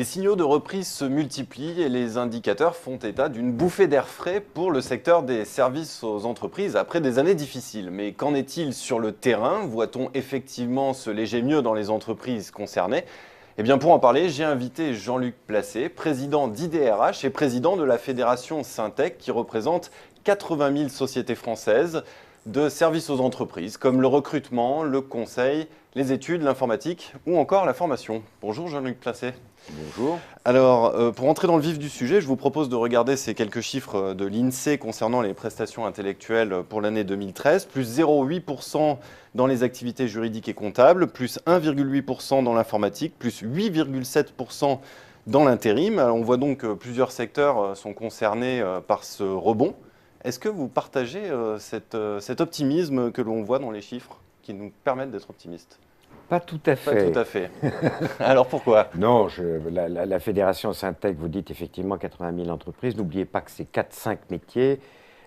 signaux de reprise se multiplient et les indicateurs font état d'une bouffée d'air frais pour le secteur des services aux entreprises après des années difficiles. Mais qu'en est-il sur le terrain? Voit-on effectivement se léger mieux dans les entreprises concernées? Eh bien, pour en parler, j'ai invité Jean-Luc Placé, président d'IDRH et président de la fédération Syntec, qui représente 80 000 sociétés françaises de services aux entreprises, comme le recrutement, le conseil, les études, l'informatique ou encore la formation. Bonjour Jean-Luc Placé. Bonjour. Alors, pour entrer dans le vif du sujet, je vous propose de regarder ces quelques chiffres de l'INSEE concernant les prestations intellectuelles pour l'année 2013. Plus 0,8% dans les activités juridiques et comptables, plus 1,8% dans l'informatique, plus 8,7% dans l'intérim. On voit donc que plusieurs secteurs sont concernés par ce rebond. Est-ce que vous partagez cet optimisme que l'on voit dans les chiffres qui nous permettent d'être optimistes? Pas tout à fait. Pas tout à fait. Alors pourquoi? Non, la fédération Syntec, vous dites effectivement 80 000 entreprises. N'oubliez pas que c'est 4-5 métiers,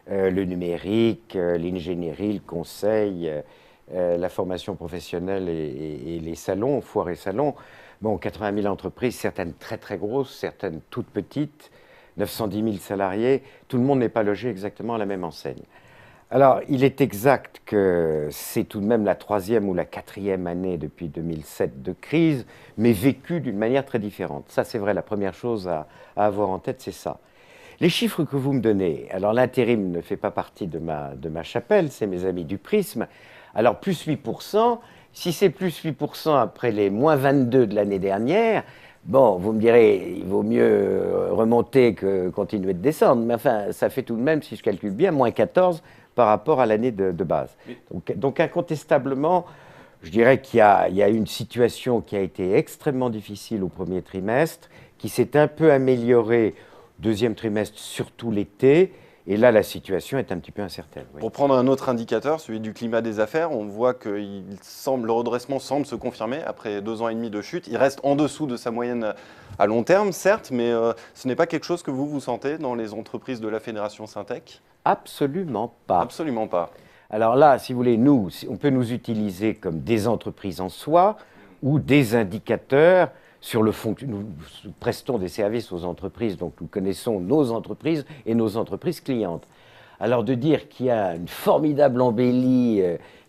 le numérique, l'ingénierie, le conseil, la formation professionnelle et les salons, foires et salons. Bon, 80 000 entreprises, certaines très très grosses, certaines toutes petites, 910 000 salariés. Tout le monde n'est pas logé exactement à la même enseigne. Alors, il est exact que c'est tout de même la 3e ou la 4e année depuis 2007 de crise, mais vécue d'une manière très différente. Ça, c'est vrai, la première chose à avoir en tête, c'est ça. Les chiffres que vous me donnez, alors l'intérim ne fait pas partie de ma chapelle, c'est mes amis du Prisme. Alors, plus 8%, si c'est plus 8% après les moins 22 de l'année dernière, bon, vous me direz, il vaut mieux remonter que continuer de descendre, mais enfin, ça fait tout de même, si je calcule bien, moins 14 par rapport à l'année de base. Donc incontestablement, je dirais qu'il y a une situation qui a été extrêmement difficile au premier trimestre, qui s'est un peu améliorée au deuxième trimestre, surtout l'été, et là la situation est un petit peu incertaine. Oui. Pour prendre un autre indicateur, celui du climat des affaires, on voit que le redressement semble se confirmer après 2 ans et demi de chute. Il reste en dessous de sa moyenne à long terme, certes, mais ce n'est pas quelque chose que vous sentez dans les entreprises de la Fédération Syntec? Absolument pas. Absolument pas. Alors là, si vous voulez, on peut nous utiliser comme des entreprises en soi ou des indicateurs sur le fond. Nous prestons des services aux entreprises, donc nous connaissons nos entreprises et nos entreprises clientes. Alors de dire qu'il y a une formidable embellie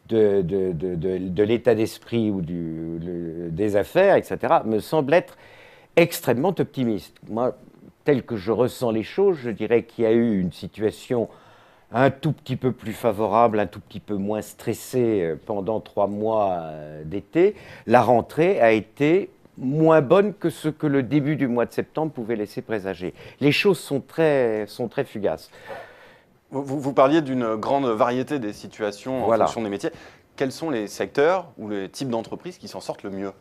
de l'état d'esprit ou des affaires, etc., me semble être extrêmement optimiste. Moi, tel que je ressens les choses, je dirais qu'il y a eu une situation un tout petit peu plus favorable, un tout petit peu moins stressée pendant 3 mois d'été. La rentrée a été moins bonne que ce que le début du mois de septembre pouvait laisser présager. Les choses sont très fugaces. Vous parliez d'une grande variété des situations en fonction des métiers. Quels sont les secteurs ou les types d'entreprises qui s'en sortent le mieux?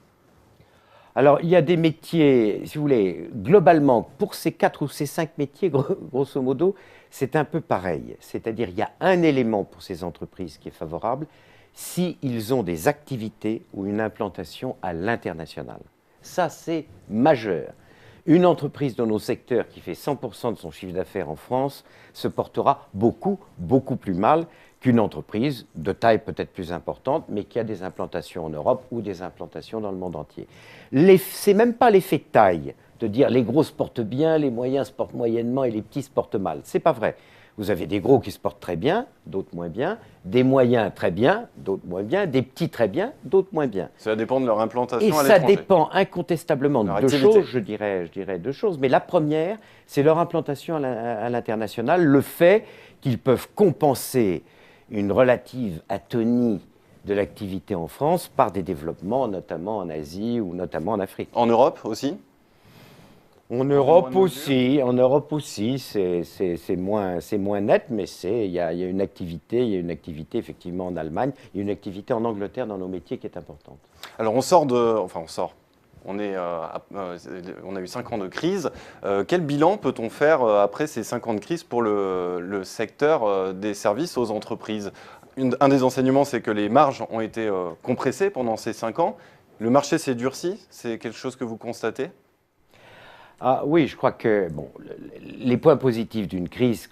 Alors, il y a des métiers, si vous voulez, globalement, pour ces 4 ou ces 5 métiers, grosso modo, c'est un peu pareil. C'est-à-dire, il y a un élément pour ces entreprises qui est favorable, s'ils ont des activités ou une implantation à l'international. Ça, c'est majeur. Une entreprise dans nos secteurs qui fait 100% de son chiffre d'affaires en France se portera beaucoup plus mal qu'une entreprise de taille peut-être plus importante, mais qui a des implantations en Europe ou des implantations dans le monde entier. C'est même pas l'effet taille, de dire les gros se portent bien, les moyens se portent moyennement et les petits se portent mal. C'est pas vrai. Vous avez des gros qui se portent très bien, d'autres moins bien, des moyens très bien, d'autres moins bien, des petits très bien, d'autres moins bien. Ça dépend de leur implantation à l'étranger. Et ça dépend incontestablement de 2 choses, je dirais 2 choses. Mais la première, c'est leur implantation à l'international, le fait qu'ils peuvent compenser une relative atonie de l'activité en France par des développements, notamment en Asie ou notamment en Afrique. En Europe aussi? En Europe aussi, c'est moins net, mais il y a une activité effectivement en Allemagne, il y a une activité en Angleterre dans nos métiers qui est importante. Alors on a eu 5 ans de crise. Quel bilan peut-on faire après ces 5 ans de crise pour le secteur des services aux entreprises? Un des enseignements, c'est que les marges ont été compressées pendant ces 5 ans. Le marché s'est durci, c'est quelque chose que vous constatez? Ah oui, je crois que bon, les points positifs d'une crise,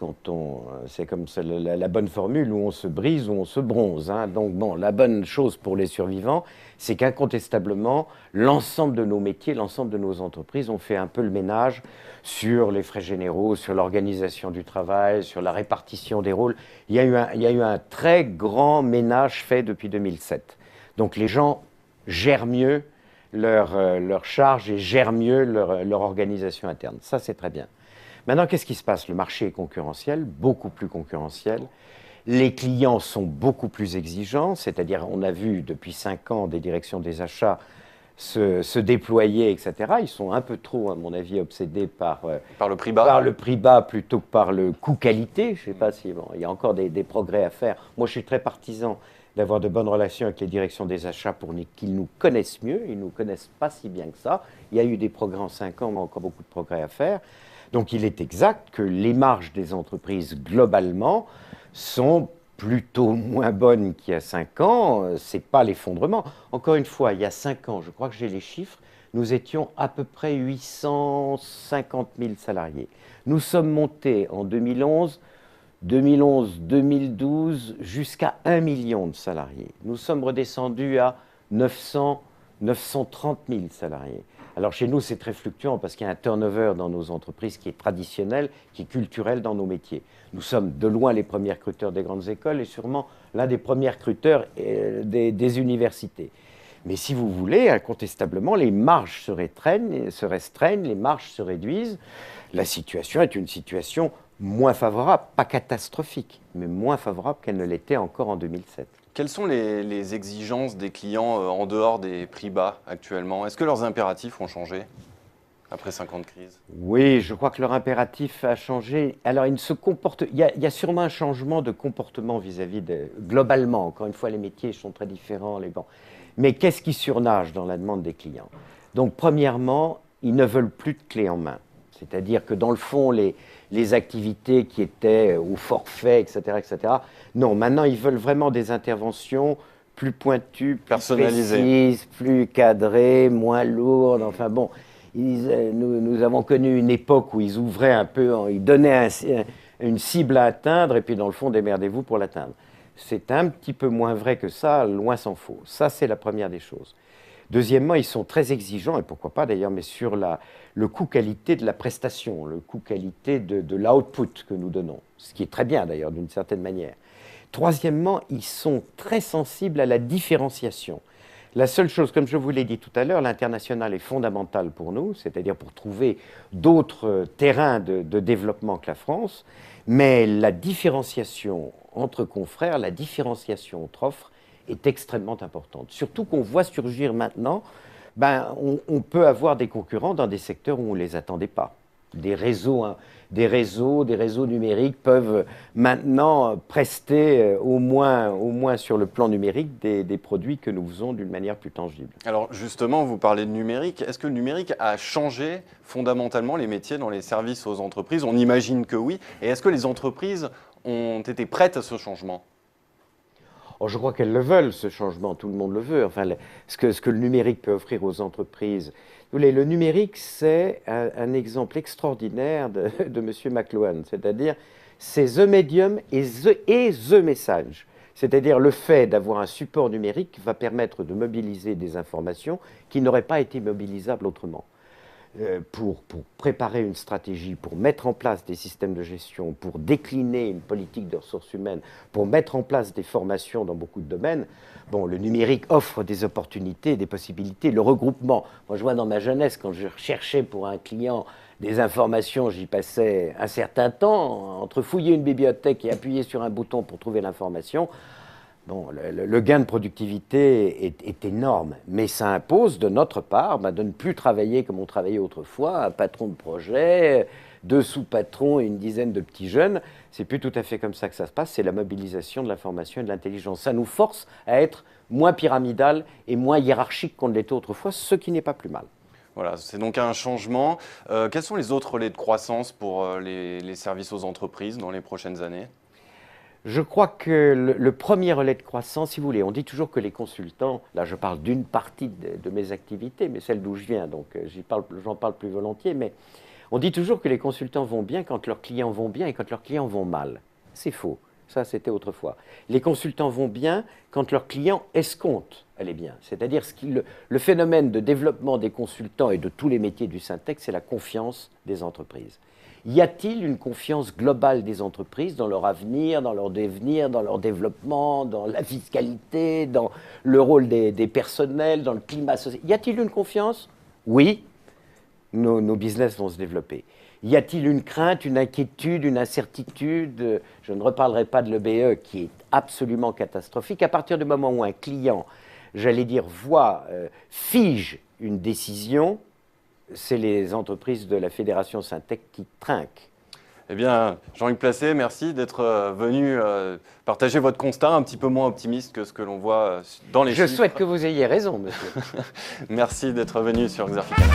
c'est comme ça, la bonne formule où on se brise, où on se bronze, hein. Donc bon, la bonne chose pour les survivants, c'est qu'incontestablement, l'ensemble de nos métiers, l'ensemble de nos entreprises ont fait un peu le ménage sur les frais généraux, sur l'organisation du travail, sur la répartition des rôles. Il y a eu un très grand ménage fait depuis 2007. Donc les gens gèrent mieux leur charge et gèrent mieux leur organisation interne. Ça, c'est très bien. Maintenant, qu'est-ce qui se passe? Le marché est concurrentiel, beaucoup plus concurrentiel. Les clients sont beaucoup plus exigeants, c'est-à-dire on a vu depuis 5 ans des directions des achats se déployer, etc. Ils sont un peu trop, à mon avis, obsédés Par le prix bas? par le prix bas plutôt que par le coût-qualité. Je ne sais pas si bon, il y a encore des progrès à faire. Moi, je suis très partisan d'avoir de bonnes relations avec les directions des achats pour qu'ils nous connaissent mieux. Ils ne nous connaissent pas si bien que ça. Il y a eu des progrès en 5 ans, mais encore beaucoup de progrès à faire. Donc il est exact que les marges des entreprises, globalement, sont plutôt moins bonnes qu'il y a 5 ans. Ce n'est pas l'effondrement. Encore une fois, il y a 5 ans, je crois que j'ai les chiffres, nous étions à peu près 850 000 salariés. Nous sommes montés en 2011-2012 jusqu'à 1 million de salariés. Nous sommes redescendus à 930 000 salariés. Alors chez nous, c'est très fluctuant parce qu'il y a un turnover dans nos entreprises qui est traditionnel, qui est culturel dans nos métiers. Nous sommes de loin les premiers recruteurs des grandes écoles et sûrement l'un des premiers recruteurs des universités. Mais si vous voulez, incontestablement, les marges se restreignent, les marges se réduisent. La situation est une situation moins favorable, pas catastrophique, mais moins favorable qu'elle ne l'était encore en 2007. Quelles sont les exigences des clients en dehors des prix bas actuellement? Est-ce que leurs impératifs ont changé après 5 ans de crise? Oui, je crois que leur impératif a changé. Alors, il y a sûrement un changement de comportement vis-à-vis de... Globalement, encore une fois, les métiers sont très différents. Mais qu'est-ce qui surnage dans la demande des clients? Donc, premièrement, ils ne veulent plus de clés en main. C'est-à-dire que dans le fond, les activités qui étaient au forfait, etc., non, maintenant, ils veulent vraiment des interventions plus pointues, plus personnalisées, précises, plus cadrées, moins lourdes. Enfin bon, nous avons connu une époque où ils ouvraient un peu, ils donnaient une cible à atteindre et puis dans le fond, démerdez-vous pour l'atteindre. C'est un petit peu moins vrai que ça, loin s'en faut. Ça, c'est la première des choses. Deuxièmement, ils sont très exigeants, et pourquoi pas d'ailleurs, mais sur le coût-qualité de la prestation, le coût-qualité de l'output que nous donnons, ce qui est très bien d'ailleurs d'une certaine manière. Troisièmement, ils sont très sensibles à la différenciation. La seule chose, comme je vous l'ai dit tout à l'heure, l'international est fondamental pour nous, c'est-à-dire pour trouver d'autres terrains de développement que la France, mais la différenciation entre confrères, la différenciation entre offres, est extrêmement importante. Surtout qu'on voit surgir maintenant, on peut avoir des concurrents dans des secteurs où on ne les attendait pas. Des réseaux numériques peuvent maintenant prester au moins sur le plan numérique des produits que nous faisons d'une manière plus tangible. Alors justement, vous parlez de numérique. Est-ce que le numérique a changé fondamentalement les métiers dans les services aux entreprises? On imagine que oui. Et est-ce que les entreprises ont été prêtes à ce changement? Oh, je crois qu'elles le veulent, ce changement, tout le monde le veut. Enfin, ce que le numérique peut offrir aux entreprises. Le numérique, c'est un exemple extraordinaire de M. McLuhan, c'est-à-dire c'est the medium et the message. C'est-à-dire le fait d'avoir un support numérique va permettre de mobiliser des informations qui n'auraient pas été mobilisables autrement. Pour préparer une stratégie, pour mettre en place des systèmes de gestion, pour décliner une politique de ressources humaines, pour mettre en place des formations dans beaucoup de domaines, bon, le numérique offre des opportunités, des possibilités, le regroupement. Moi, je vois dans ma jeunesse, quand je recherchais pour un client des informations, j'y passais un certain temps, entre fouiller une bibliothèque et appuyer sur un bouton pour trouver l'information. Bon, le gain de productivité est énorme, mais ça impose de notre part de ne plus travailler comme on travaillait autrefois, un patron de projet, 2 sous-patrons et une dizaine de petits jeunes. C'est plus tout à fait comme ça que ça se passe, c'est la mobilisation de l'information et de l'intelligence. Ça nous force à être moins pyramidal et moins hiérarchique qu'on ne l'était autrefois, ce qui n'est pas plus mal. Voilà, c'est donc un changement. Quels sont les autres relais de croissance pour les services aux entreprises dans les prochaines années ? Je crois que le premier relais de croissance, si vous voulez, on dit toujours que les consultants, là je parle d'une partie de mes activités, mais celle d'où je viens, donc j'en parle plus volontiers, mais on dit toujours que les consultants vont bien quand leurs clients vont bien et quand leurs clients vont mal. C'est faux, ça c'était autrefois. Les consultants vont bien quand leurs clients escomptent aller bien. C'est-à-dire le phénomène de développement des consultants et de tous les métiers du Syntec, c'est la confiance des entreprises. Y a-t-il une confiance globale des entreprises dans leur avenir, dans leur devenir, dans leur développement, dans la fiscalité, dans le rôle des personnels, dans le climat social? Y a-t-il une confiance? Oui, nos business vont se développer. Y a-t-il une crainte, une inquiétude, une incertitude? Je ne reparlerai pas de l'EBE qui est absolument catastrophique. À partir du moment où un client, j'allais dire, fige une décision, c'est les entreprises de la Fédération Syntec qui trinquent. Eh bien, Jean-Luc Placé, merci d'être venu partager votre constat un petit peu moins optimiste que ce que l'on voit dans les chiffres. Je souhaite que vous ayez raison, monsieur. Merci d'être venu sur Exerficam.